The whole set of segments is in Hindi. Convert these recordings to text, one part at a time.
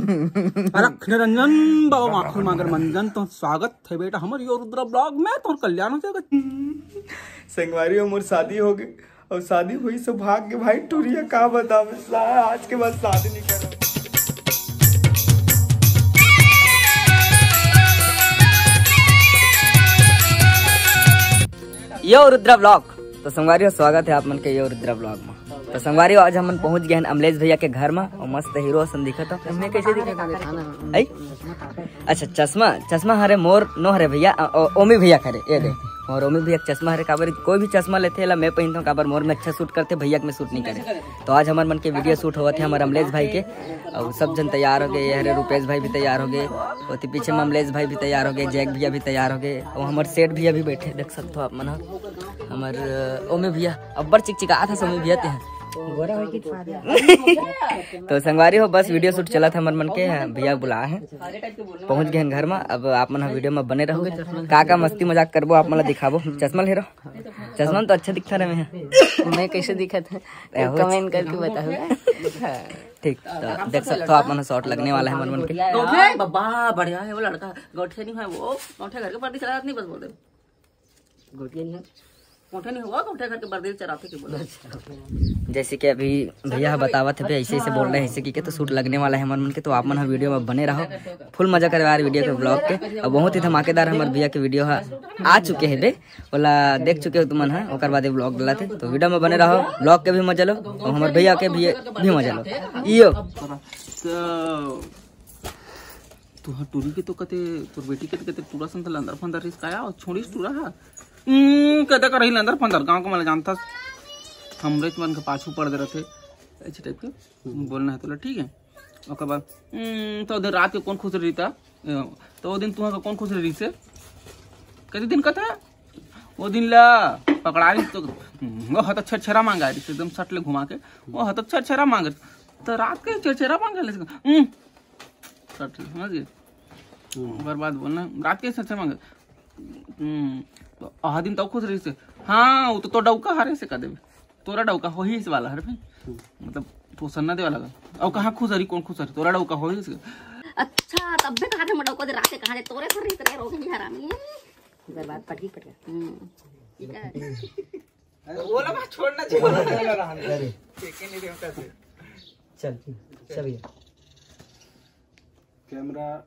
अरे निरंजन बाबा माखन मांगर मंजन तो स्वागत है बेटा हमारे यो रुद्रा ब्लॉग में तो कल्याण हो जाएगा। संगवारी उम्र शादी हो गई और शादी हुई सब भाग के भाई टूरिया कहा बता आज के बाद शादी नहीं कर रहा। यो रुद्रा ब्लॉग तो संगवारी स्वागत है आप मन के यो रुद्रा ब्लॉग में। तो संगवारी आज हम पहुंच गए हैं अमलेश भैया के घर में और मस्त हीरो सन दिखा था। हमने कैसे दिखा अच्छा चश्मा हरे मोर नो हरे भैया ओमी भैया खरे ये दे और ओमी भैया चश्मा हरे काबर कोई भी चश्मा लेते हैं मैं पहनता हूँ काबर मोर में अच्छा शूट करते भैया में शूट नहीं करे। तो आज हमारे मन के वीडियो शूट हुआ थे हमारे अमलेश भाई के और सब जन तैयार हो गए। हरे रूपेश भाई भी तैयार हो गए और पीछे में अमलेश भाई भी तैयार हो गए, जैक भैया भी तैयार हो गए और हमारे सेठ भैया भी बैठे देख सकते हो आप मना हमारे ओमी भैया अब्बर चिकचिका था सोमी भैया थे तो संगवारी हो बस वीडियो शूट चला था हमारे मन के भैया बुला है पहुंच गए घर में। अब आप मन वीडियो में बने रहोगे का मस्ती मजाक करबो आप मला दिखाबो। चश्मा ले रहो चश्मा तो अच्छा दिखता रहे मैं कैसे दिखा था कमेंट करके बताओ ठीक। तो देख सकते हो आप मन शॉट लगने वाला है मन के बाबा बढ़िया है वो लड़का गोठे नहीं है वो गोठे घर के पर्दी चला नहीं बस बोलते गोठे नहीं है मोटे नहीं हुआ गोठे घर के पर्दी चराते के बोले जैसे कि अभी भैया बतावा थे ऐसे ऐसे बोल रहे हैं ऐसे कि तो शूट लगने वाला है मन के। तो आप मन वीडियो में बने रहो फुल मजा करे यार वीडियो के ब्लॉग के और बहुत ही धमाकेदार हमारे भैया के वीडियो आ चुके हैं बोला देख चुके हो तुमन है और बाद ब्लॉग डाला थे। तो वीडियो में बने रहो ब्लॉग के भी मजा लो और हमारे भैया के भी मजा लो। यो तू टूरी के तो कते तोर बेटी के कते टूरा संतल अंदर फंदर रिस्क आया और छोड़ीस टूरा है कहते कर रही अंदर फंदर गांव को मैं जानता हमरे मन के पाछू पड़ दे रहे थे ऐसे टाइप के बोलना है तो ठीक है। और बाद तो दिन रात के कौन खुश रही था तो वो दिन तुम्हारा कौन खुश रही से कैसे दिन का था वो दिन ला पकड़ा रही तो वो हत छरछरा मांगा रही एकदम सट ले घुमा के वो हत छरछरा मांग तो रात के छरछरा मांगा सट समझ गए बर्बाद बोलना रात के छरछरा मांगे तो आहा दिन तो खुश रही से हाँ वो तो डौका हारे से कर देवे तोरा डौका हो ही इस वाला हर भाई मतलब तो सन्ना दे वाला और कहाँ खुश रही कौन खुश रही तोरा डौका हो ही अच्छा तब भी कहा था डौका दे रात से कहा तोरे सर रही तेरे रोके हरामी बर्बाद पटी पट ठीक है वो लगा छोड़ना चाहिए चल भैया कैमरा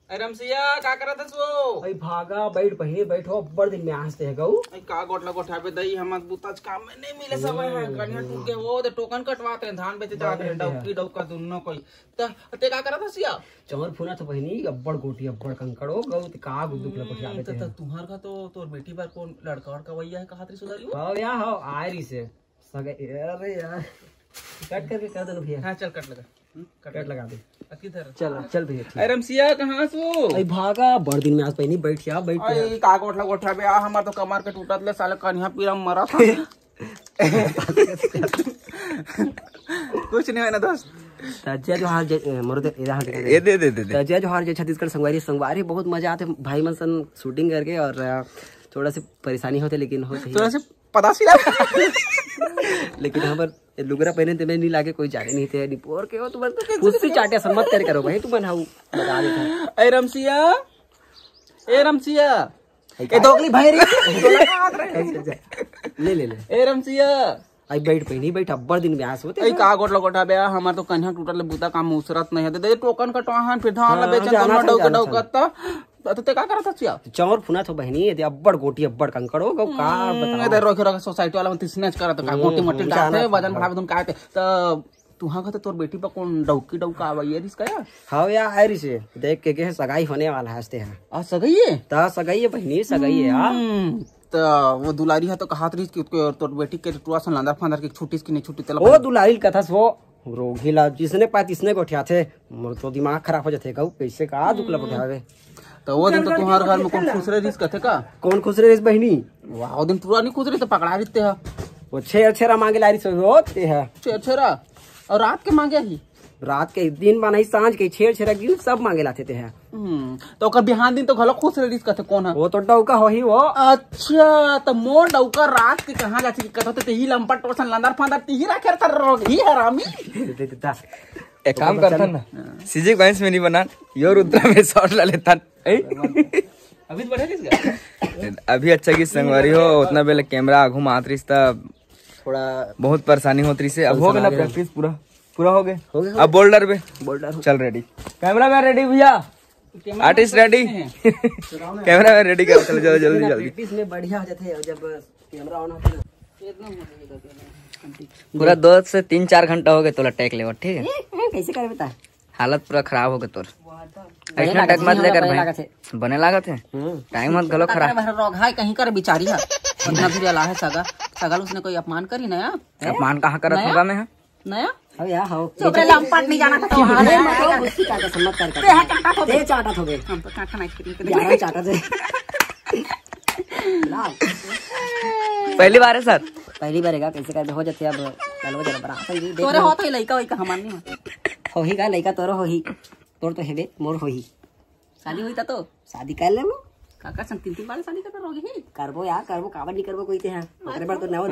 रमसिया का करत हस वो भाई भागा बैठ पहिने बैठो बड़ दिन में हंसते है गऊ का गोटला गोठा पे दई हम बुताज काम में नहीं मिले समय है कन्या टूट के वो तो टोकन कटवाते हैं धान बेचे जाते हैं डौकी डौका दोनों कोई त ते का करत हसिया चमर फुना तो पहिनी अब्बड़ गोटी अब्बड़ कंकड़ो गऊ त का गुद्दुक लपट आवे त तुम्हार का तो तोर बेटी बार कौन लड़का और का भैया है कहातरी सुधारी हां या हो आयरी से सगे अरे यार कट करके कर दो भैया। हां चल कट लगा कट लगा दे किधर चल भैया रमसिया कहां सो भाई भागा बड़ दिन में आज पहिनी बैठ अरे का गोठला गोठा पे आ हमार तो कमर के टूटत ले साले कन्या पीरा मरा था कुछ नहीं है ना दोस्त तजिया जो हार मरुदे ये दे तजिया जो हार छत्तीसगढ़ संगवारी बहुत मजा आते भाई मन सन शूटिंग करके और थोड़ा सी परेशानी होते लेकिन होते थोड़ा से पता सी लेकिन हमार लुगरा पहने ते में नहीं लागे कोई जाने नहीं थे निपोर के हो तो बस खुशी चाटे सम्मत कर करो भाई तू बनाऊ बता देता ए रमसिया ए दोगली भाई रे ले ए रमसिया आई बैठ अब्बड़ दिन ब्यास होते ए का गोटला गोठा बे हमार तो कन्या टूटल बुता काम मुसरत नहीं है दे टोकन कटवाहन फिर धान ला बेचन दोनों डौका डौका तो ते का करत छिया चमर फुना तो बहनी ये अब्बड़ गोटी अब्बड़ कंकड़ो गो का बताओ इधर रोके सोसाइटी वाला में स्नैच करत का गोटी मट्टी डालते वजन बढ़ावे तुम काते तो तुहा का तोर बेटी पर कौन डौकी डौका आवे रिस्क या हां या आयरी से देख के सगाई होने वाला हंसते हैं आ सगाई है ता सगाई है बहनी सगाई है हां तो वो दुलारी है तो कहात रही कि तोर बेटी के टुआ सन लंदर फंदर की छुट्टी की नहीं छुट्टी तला वो दुलारी कथा वो रोगीला जिसने पात इसने गोठिया थे मोर तो दिमाग खराब हो जाते कहू कैसे का दुखला उठावे तो वो दिन तो तुम्हारे घर में कौन खुश रहे रिस्क थे का कौन खुश रहे बहनी वाह वो दिन पूरा नहीं खुश रही तो पकड़ा देते हैं वो छेरा मांगे लारी से होते है छेरा और रात के मांगे ही रात के दिन बनाई सांझ के छेरा गिर सब मांगे लाते थे तो ओकर बिहान दिन तो घलो खुश रहिस कथे कौन है वो तो डौका हो ही वो। अच्छा तो मोर डौका रात के कहाँ जाती कि कथो ते ही लंपट टोसन लंदर फंदर ती ही रखे तर रोग ही हरामी। एक काम करता ना सीजे वाइंस में नहीं बना यो रुद्रा में शॉट ला लेता अभी तो बढ़े किसका अभी अच्छा की संगवारी हो उतना बेले कैमरा आगू मात रही थोड़ा बहुत परेशानी होती रही से अब हो गया प्रैक्टिस पूरा हो गया अब बोल्डर पे चल रेडी कैमरा मैन रेडी भैया artist ready camera man ready कर चलो जल्दी प्रैक्टिस में बढ़िया हो जाते हैं जब कैमरा ऑन होता है पूरा 2 से 3-4 घंटा हो गए तोला टैक लेवर ठीक है कैसे करे बता हालत पूरा खराब हो गया तोर ऐसा टैक मत लेकर भाई बने लागत है टाइम मत गलो खराब रोग है कहीं कर बिचारी है इतना भी अला है सगल उसने कोई अपमान करी नया अपमान कहाँ करत होगा मैं नया हो या हो चोपड़े लंपट नहीं जाना था तो वहां मतलब उसकी चाटा सम्मत कर ते चाटा तो ते चाटा हो गए हम तो काठा नहीं करेंगे यार चाटा से पहली बार है सर पहली बार है कैसे कर हो जाते अब चलो जरा बड़ा सही तोरे होत है लइका वइका हमार नहीं हो ही का लइका तोरो हो ही तोर तो हेबे मोर हो ही शादी हुई था तो शादी कर ले काका संग 3 बार शादी करता रहोगे ही करबो यार करबो काबर नहीं करबो कोई ते हां ओकरे बार तो नवा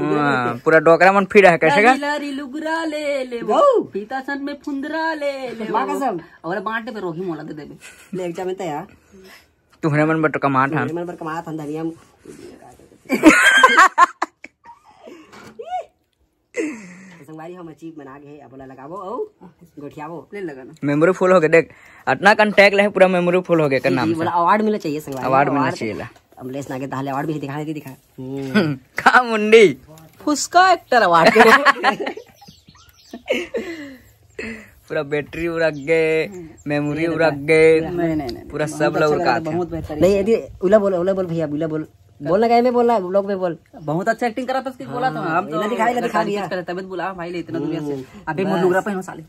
पूरा डोकरा मन फिट है कैसे का लारी लुगरा ले गौ पीता सन में फुंदरा ले मां कसम और बांटे पे रोही मोला दे देबे ले एग्जाम में तैयार तुम्हारे मन बट कमा था मन पर कमा था धनिया संगवारी हम अचीव बना गए अब बोला लगावो ओ गोठियावो ले लगाना मेमोरी फुल हो गया देख इतना कांटेक्ट ले पूरा मेमोरी फुल हो गया का नाम बोला अवार्ड मिलना चाहिए संगवारी अवार्ड मिलना चाहिए अमलेश नागे ताले अवार्ड भी दिखा का मुंडी फुसका एक्टर अवार्ड पूरा बैटरी उड़क गए मेमोरी उड़क गए नहीं पूरा सब लोग का बहुत बेहतर नहीं यदि उला बोल भैया उला बोल बोलना क्या में बोलना ब्लॉग में बोल बहुत अच्छा एक्टिंग करा था उसकी बोला था हम तो दिखा दिया तबियत बुला भाई ले इतना दुनिया से अभी मोर लुगरा पहनो साले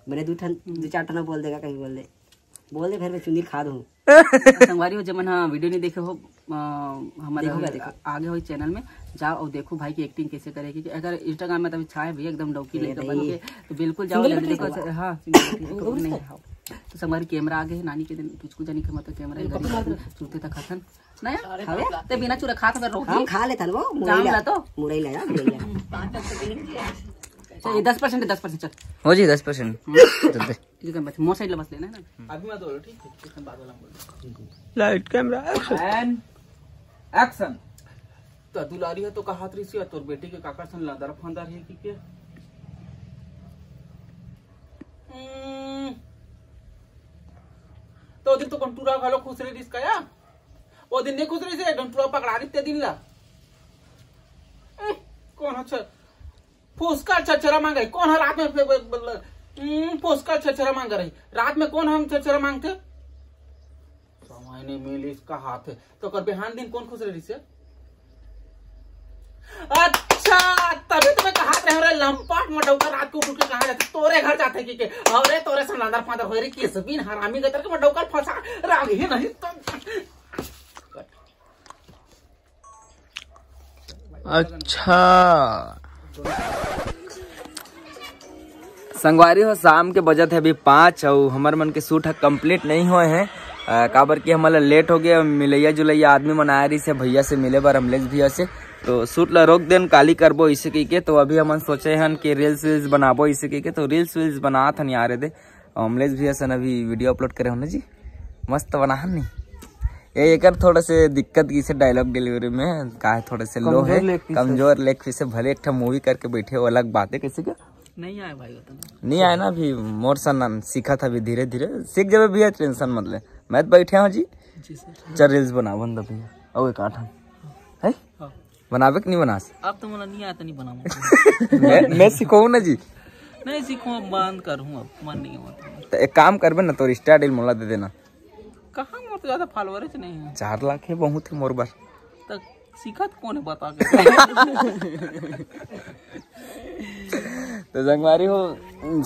मैंने 2-4 ठन बोल देगा कहीं बोल दे फिर मैं चुनी खा दूं संगवारी हो जमन हाँ वीडियो नहीं देखे हो हमारे आगे हो चैनल में जाओ और देखो भाई की एक्टिंग कैसे करेगी अगर इंस्टाग्राम में तभी छाए भैया एकदम डौकी लेकर बन के तो बिल्कुल जाओ देखो हाँ नहीं तो संगवारी कैमरा आगे है नानी के दिन कुछ जानी के मतलब कैमरा चूते तक खतन नया ते बिना चूरा खा तो हम खा लेता वो मुरई ला 10% चल हो जी 10% जल्दी ठीक है मोर साइड बस लेना है ना अभी मत बोलो ठीक है बाद वाला बोलो लाइट कैमरा एंड एक्शन तो दुलारी है तो का हाथ रिसी तोर बेटी के काका सन लंदर फंदर है कि के तो दिन तो कंटूरा घालो खुश रही रिस्काया वो दिन नहीं खुश रही से कंटूरा पकड़ा दी ते दिन ला कौन अच्छा फुसका छछरा मांगे कौन है रात में फुसका छछरा मांग रही रात में कौन हम छछरा मांगते समय नहीं मिली इसका हाथ है तो कर बिहान दिन कौन खुश रही से अच्छा तभी तुम्हें कहा रहे लंपाट मडौका रात को उठ के कहा जाते तोरे घर जाते कि अरे तोरे संलांदर फांदर हो रही किस बिन हरामी गतर के मडौका फंसा राग ही नहीं तो अच्छा संगवारी हो शाम के बजट है अभी 5 और हमारे मन के सूट है कंप्लीट नहीं हुए हैं काबर की हमारा लेट हो गया मिलैया जुलैया आदमी मन आया रही से भैया से मिले बार अमलेश भैया से तो सूट ला रोक देन काली करबो इसे की के तो अभी हम सोचे हन कि रील्स वील्स बनाबो इसे की के तो रील्स वील्स बना था नहीं आ रहे थे अमलेश भैया से अभी वीडियो अपलोड करे हो जी मस्त बना हन नहीं ये एक थोड़ा से दिक्कत की से डायलॉग डिलीवरी में का है थोड़े से लो है कमजोर लेग से भले एक मूवी करके बैठे हो अलग बात है किसी का नहीं आया भाई नहीं आया ना अभी मोर सन सीखा था अभी धीरे धीरे सीख जावे भैया टेंशन मत ले मैं तो बैठे हूँ जी चल रील्स बना बंद भैया और एक आठ है बनावे कि नहीं बना अब तो मुझे नहीं आता नहीं बनाऊंगा मैं सिखाऊ ना जी नहीं सीखूं अब बंद करूँ अब मन नहीं होता तो एक काम करबे ना तो स्टार डील मोला दे देना कहाँ मोर तो ज्यादा फॉलोअर नहीं है 4 लाख है बहुत है मोर बार तो सीखत कौन है बता के तो जंगवारी हो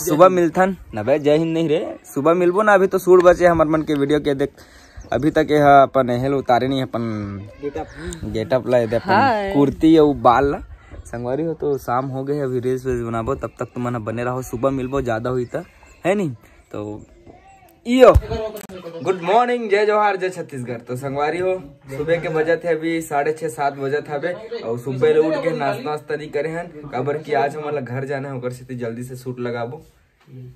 सुबह मिलथन ना भाई जय हिंद नहीं रे सुबह मिलबो ना अभी तो सूट बचे हमार मन के वीडियो के देख अभी तक ये अपन हेल उतारे नहीं अपन गेटअप ला दे अपन कुर्ती और बाल ला संगवारी हो तो शाम हो गए अभी रील्स वील्स बनाबो तब तक तुम बने रहो सुबह मिलबो ज्यादा हुई तो है नहीं तो इयो गुड मॉर्निंग, जय जोहार, जय छत्तीसगढ़। तो संगवारी हो सुबह के बजे थे अभी 6:30-7 बजे हवे और सुबह उठ के नाश्ता नहीं करे हैं काबर की आज हमारा घर जाना है, से जल्दी से शूट लगाबो।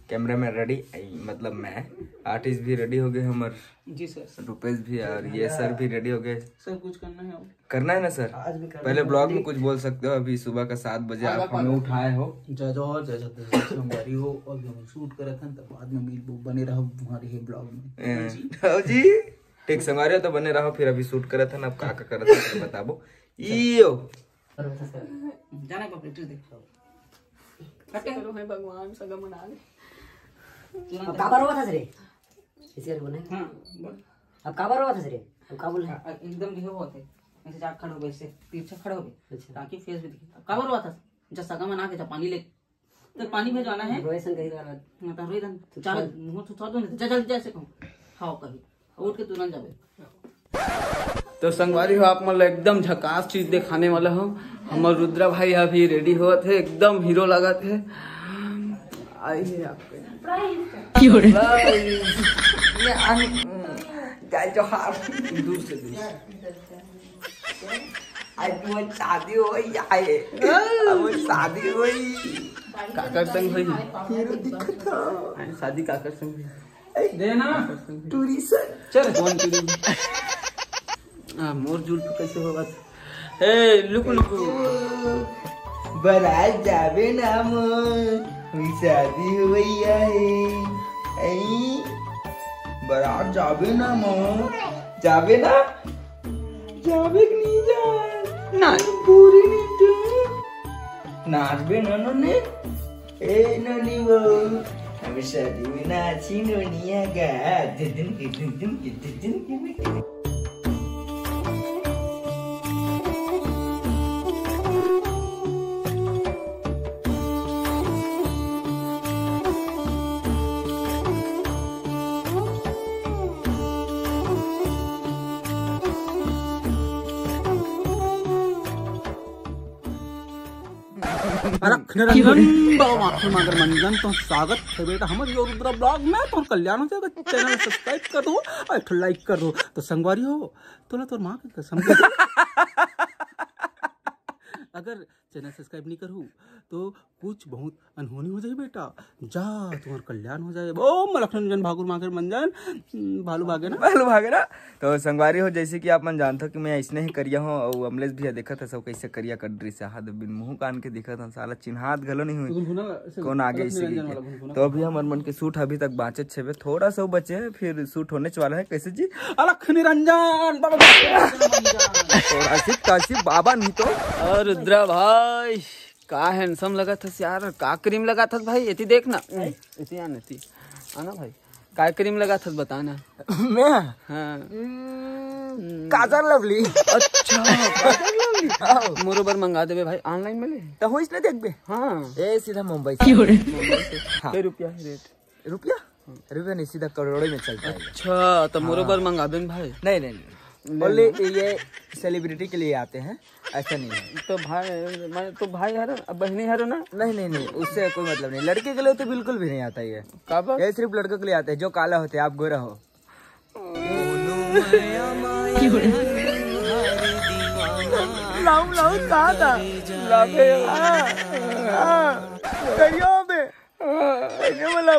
कैमरा मैन रेडी, मतलब मैं, आर्टिस्ट भी रेडी हो गए हमार जी सर, रुपेश भी और ये सर भी रेडी हो गए। सर कुछ करना है ना सर? पहले ब्लॉग में कुछ बोल सकते हो। अभी सुबह का 7 बजे आप हमें उठाए हो। जय जोहर जय छत्तीसगढ़ संगवारी हो, और हम शूट करत हन तब बाद में मिल बने रहो हमारे ये ब्लॉग में जी। ठीक संगवारी हो तो बने रहो, फिर अभी शूट करत हन, अब का करत हन बताबो। इयो जाना को प्रैक्टिस देखो करो है भगवान सगा मना ले। अब काबर हुआ था सरे इसी कर बोले। हां बोल, अब काबर हुआ था सरे, अब का बोले एकदम दिखे होते ऐसे जाग खड़े हो गए, ऐसे तिरछा खड़े हो गए अच्छा। ताकि फेस भी दिखे। काबर हुआ था जब सगा मना के जब पानी ले तो पानी भेजवाना है रोएसन कही रहा तो रोइदन चल मुंह तो छोड़ दो नहीं चल जल्दी जैसे कहूं खाओ कभी उठ के तुरंत जावे। तो संगवारी हो आप मतलब एकदम झकास चीज दिखाने वाला हो। हमारे रुद्रा भाई अभी रेडी हुआ थे, एकदम हीरो लगा थे। आइए आपके दूर से दूर आज शादी हो शादी हो काकर संग हुई शादी काकर संग हुई देना टूरी सर चल कौन टूरी मोर जुल कैसे होगा? हे लुक लुक बरात जावे ना मोर शादी हुई है। बरात जावे ना मोर जावे ना जावे कि नहीं जा ना पूरी नहीं जा नाचबे ना नोने ए नोनी वो हम शादी में नाची नोनिया गा दिन मंजन तो स्वागत है बेटा हमारे रुद्रा ब्लॉग में। तो कल्याण हो जाएगा, चैनल सब्सक्राइब कर दो और लाइक कर दो। तो संगवारी हो तो ना तो माँ की कसम अगर चैनल सब्सक्राइब नहीं करूँ तो कुछ बहुत अनहोनी हो जाए बेटा। जा तुम्हारा कल्याण हो जाए। ओ लक्ष्मण भागुर मांगे मंजन भालू भागे ना। तो संगवारी हो जैसे कि आप मन जानते हो कि मैं इसने ही करिया हूँ और अमलेश भी देखा था सब कैसे करिया कर ड्री से हाथ बिन मुंह कान के देखा था साला चिन्हात गलो नहीं हुई कौन आगे इसी तो अभी हमार मन के सूट अभी तक बाँचे छे, थोड़ा सा बचे फिर सूट होने वाला है। कैसे जी अलख निरंजन काशी बाबा नहीं तो रुद्रा भाई का हैंडसम लगा था यार। का क्रीम लगा था भाई? इतनी देखना इतनी आना भाई का क्रीम लगा था बताना। मैं हाँ काजल लवली। अच्छा काजल लवली मोरोबर मंगा देवे भाई ऑनलाइन में ले तो हो इसने देख बे। हाँ ए सीधा मुंबई से। हाँ रुपया रेट रुपया नहीं सीधा करोड़ों में चलता है। अच्छा तो मोरोबर मंगा दे भाई। नहीं बोले ये सेलिब्रिटी के लिए आते हैं, ऐसा नहीं है। तो भाई मैं तो भाई यार बहनी यार ना। नहीं उससे कोई मतलब नहीं। लड़के के लिए तो बिल्कुल भी नहीं आता ये सिर्फ लड़कों के लिए आते हैं जो काला होते हैं। आप गोरा हो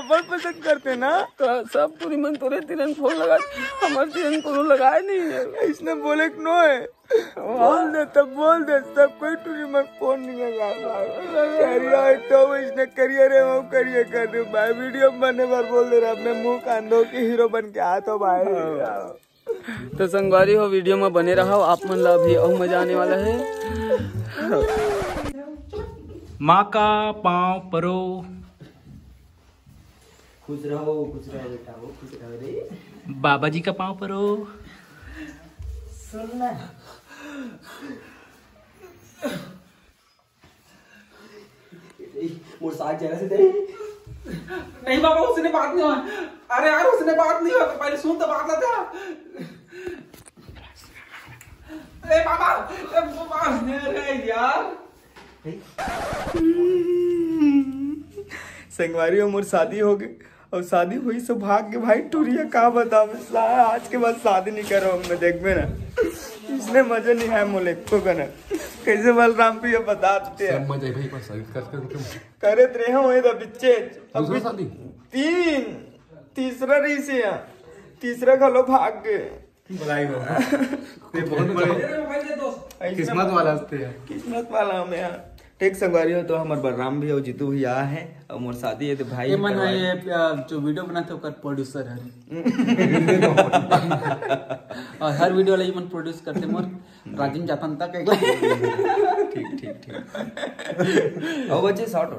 बहुत पसंद करते ना तो सब पूरी मन तोरे तिरन फोन लगा हमारे तिरन को लगाए नहीं है। इसने बोले नो है बोल दे सब कोई टूरी मन फोन नहीं लगा तो इसने करियर है वो करियर कर दे भाई। वीडियो बनने पर बोल दे रहा अपने मुंह कान धो के हीरो बन के आ तो भाई। तो संगवारी हो वीडियो में बने रहो आप मन ला भी और मजा आने वाला है। माँ का पाँव परो खुश रहो बेटा वो खुश रहो रे। बाबा जी का पाँव परो सुनना मोर साथ जरा से दे। नहीं बाबा उसने बात नहीं हुआ। अरे यार उसने बात नहीं हुआ पहले सुन तो बात ना था। अरे बाबा अरे यार संगवारी उम्र शादी हो गई और शादी हुई सो भाग के भाई टूरिया का बता आज के बाद शादी नहीं कर रहा हूँ मैं देख में ना इसने मजा नहीं है मोले को करना कैसे बलराम भी ये बता देते हैं मजा भाई पर शादी करे रे हुए तो बिच्चे अभी तीसरा रही से तीसरा खलो भाग गए बधाई हो बहुत बड़े किस्मत वाला हमें यहाँ ठीक संगवारी हो तो हमारे बलराम भी और जीतू भी आया है और मोर शादी है तो भाई मन है ये जो वीडियो बनाते ओकर प्रोड्यूसर है और हर वीडियो वाला मन प्रोड्यूस करते मोर राजिम जातन तक ठीक और बच्चे शॉर्ट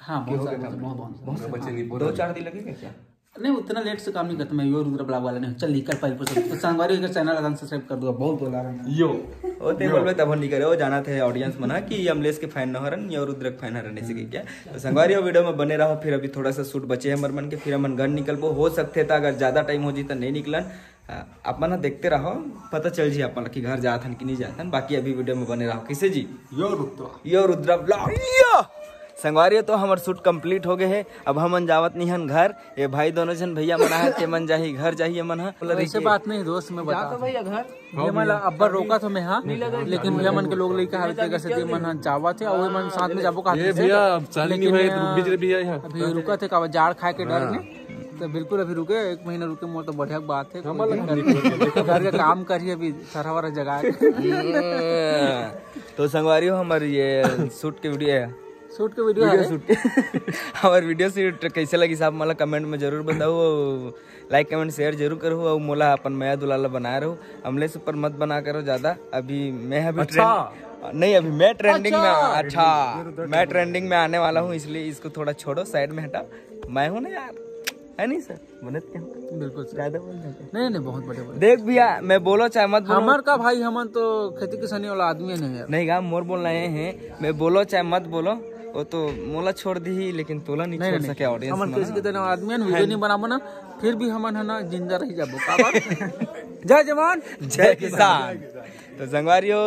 हाँ बहुत बच्चे नहीं 2-4 दिन लगेगा क्या नहीं उतना लेट से काम नहीं करता मैं यो रुद्र ब्लॉग वाला नहीं चल निकल पाई तो संगवारी का चैनल आराम से सब्सक्राइब कर दूंगा बहुत बोला यो ओ ते बोलबे तब नहीं करे वो जाना थे ऑडियंस मना कि अमलेश के फैन न हरन या रुद्र के फैन हरन ऐसे की क्या तो संगवारी वीडियो में बने रहो फिर अभी थोड़ा सा शूट बचे हमर मन के फिर हमन घर निकलबो हो सकते था अगर ज्यादा टाइम हो जी तो नहीं निकलन अपन देखते रहो पता चल जी अपन कि घर जाथन कि नहीं जाथन बाकी अभी वीडियो में बने रहो किसे जी यो रुद्र ब्लॉग संगवारी तो हमार शूट कंप्लीट हो गए है अब हमन जावत नहीं हन घर ये भाई दोनों जन भैया मना है ते मन जाही घर जाही मन ऐसे बात नहीं दोस्त मैं बता भैया घर ये मन अब्बर रोका तो मैं हां लेकिन भैया मन के लोग लेके हालते कैसे ते मन जावा थे और मन साथ में जाबो कहते थे भैया चल नहीं भाई बिजली भी है अभी रुका थे का जाड़ खाए के डर में तो बिल्कुल अभी रुके 1 महीना रुके मोर तो बढ़िया बात है घर का काम करिए अभी सारा वाला जगह तो संगवारी हमारे ये शूट के वीडियो है शूट के वीडियो शूट हमारे वीडियो शूट कैसे लगी साहब मला कमेंट में जरूर बताओ लाइक कमेंट शेयर जरूर करो और मोला अपन मया दुलाला बना रहो अमलेश ऊपर मत बना करो ज्यादा अभी मैं अभी नहीं अभी मैं ट्रेंडिंग में मैं ट्रेंडिंग में आने वाला हूँ इसलिए इसको थोड़ा छोड़ो साइड में हटाओ मैं हूँ ना यार है नहीं सर बनत क्या बिल्कुल ज्यादा बोल नहीं बहुत बड़े देख भैया मैं बोलो चाहे मत बोलो हमार का भाई हमन तो खेती किसानी वाला आदमी नहीं है नहीं गा मोर बोल रहे हैं मैं बोलो चाहे मत बोलो वो तो मोला छोड़ दी लेकिन तोला नहीं छोड़ सके ऑडियंस हमन किसी के तरह आदमी है वीडियो नहीं बनाबो ना फिर भी हमन है ना जिंदा रह जाबो का बात जय जवान जय किसान तो संगवारियो